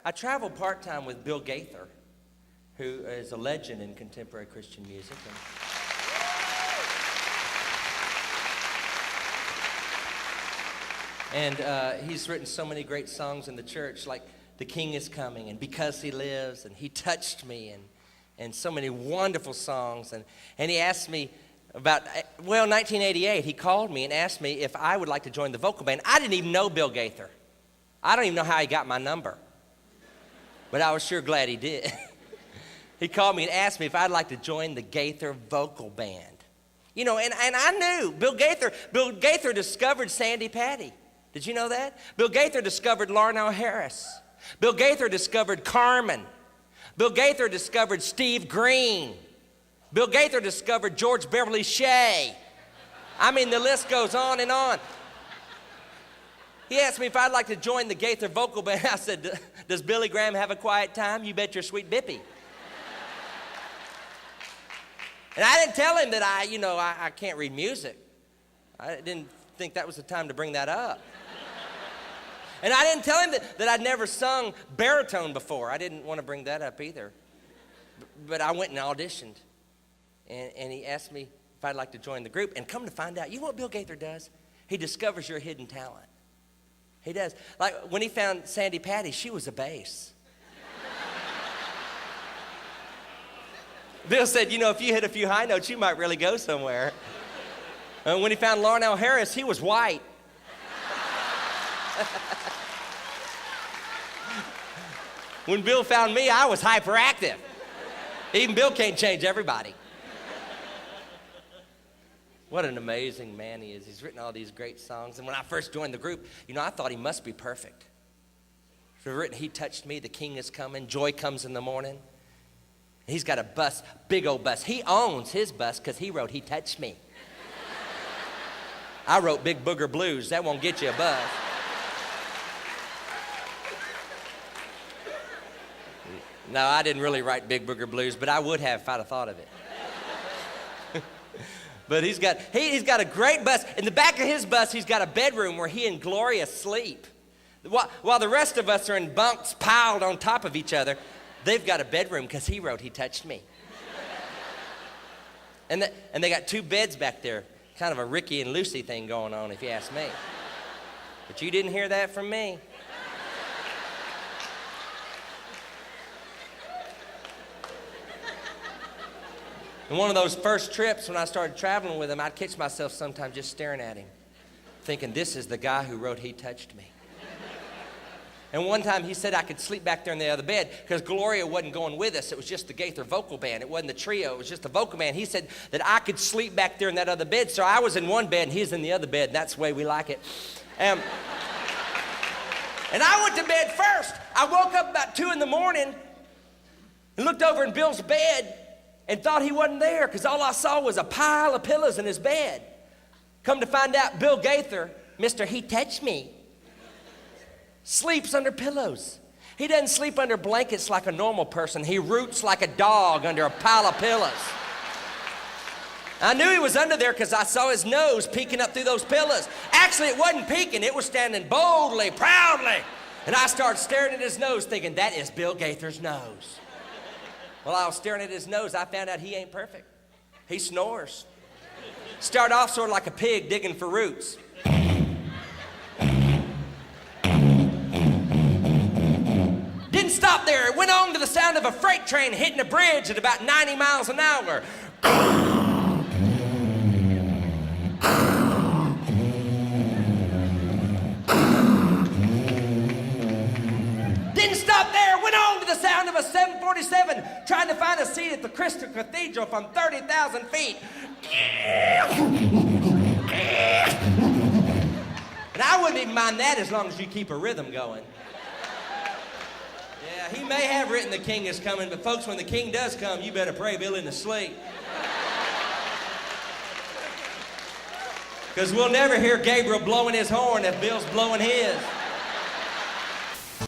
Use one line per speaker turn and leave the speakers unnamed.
I travel part-time with Bill Gaither, who is a legend in contemporary Christian music. And he's written so many great songs in the church, like The King is Coming and Because He Lives and He Touched Me and so many wonderful songs. And he asked me about, 1988, he called me and asked me if I would like to join the vocal band. I didn't even know Bill Gaither. I don't even know how he got my number, but I was sure glad he did. He called me and asked me if I'd like to join the Gaither vocal band. You know, and I knew Bill Gaither discovered Sandy Patty. Did you know that? Bill Gaither discovered Larnell Harris. Bill Gaither discovered Carmen. Bill Gaither discovered Steve Green. Bill Gaither discovered George Beverly Shea. I mean, the list goes on and on. He asked me if I'd like to join the Gaither vocal band. I said, does Billy Graham have a quiet time? You bet your sweet bippy. And I didn't tell him that I can't read music. I didn't think that was the time to bring that up. And I didn't tell him that I'd never sung baritone before. I didn't want to bring that up either. But I went and auditioned. And he asked me if I'd like to join the group. And come to find out, you know what Bill Gaither does? He discovers your hidden talent. He does. Like when he found Sandy Patty, she was a bass. Bill said, if you hit a few high notes, you might really go somewhere. And when he found Larnell Harris, he was white. When Bill found me, I was hyperactive. Even Bill can't change everybody. What an amazing man he is. He's written all these great songs. And when I first joined the group, I thought he must be perfect. He's written He Touched Me, The King Is Coming, Joy Comes in the Morning. He's got a bus, big old bus. He owns his bus because he wrote He Touched Me. I wrote Big Booger Blues. That won't get you a bus. No, I didn't really write Big Booger Blues, but I would have if I'd have thought of it. But he's got a great bus. In the back of his bus, he's got a bedroom where he and Gloria sleep. While the rest of us are in bunks piled on top of each other, they've got a bedroom because he wrote He Touched Me. And they got two beds back there, kind of a Ricky and Lucy thing going on, if you ask me. But you didn't hear that from me. And one of those first trips when I started traveling with him, I'd catch myself sometimes just staring at him, thinking, this is the guy who wrote He Touched Me. And one time he said I could sleep back there in the other bed because Gloria wasn't going with us. It was just the Gaither vocal band. It wasn't the trio. It was just the vocal band. He said that I could sleep back there in that other bed. So I was in one bed and he was in the other bed. And that's the way we like it. And I went to bed first. I woke up about 2 in the morning and looked over in Bill's bed and thought he wasn't there because all I saw was a pile of pillows in his bed. Come to find out, Bill Gaither, Mr. He Touched Me, sleeps under pillows. He doesn't sleep under blankets like a normal person. He roots like a dog under a pile of pillows. I knew he was under there because I saw his nose peeking up through those pillows. Actually, it wasn't peeking. It was standing boldly, proudly. And I started staring at his nose thinking, that is Bill Gaither's nose. While I was staring at his nose, I found out he ain't perfect. He snores. Started off sort of like a pig digging for roots. Didn't stop there. It went on to the sound of a freight train hitting a bridge at about 90 miles an hour. Didn't stop there. Went on to the sound of a 747 trying to find a seat at the Crystal Cathedral from 30,000 feet. And I wouldn't even mind that as long as you keep a rhythm going. Yeah, he may have written The King Is Coming, but folks, when the king does come, you better pray Bill into sleep. Because we'll never hear Gabriel blowing his horn if Bill's blowing his.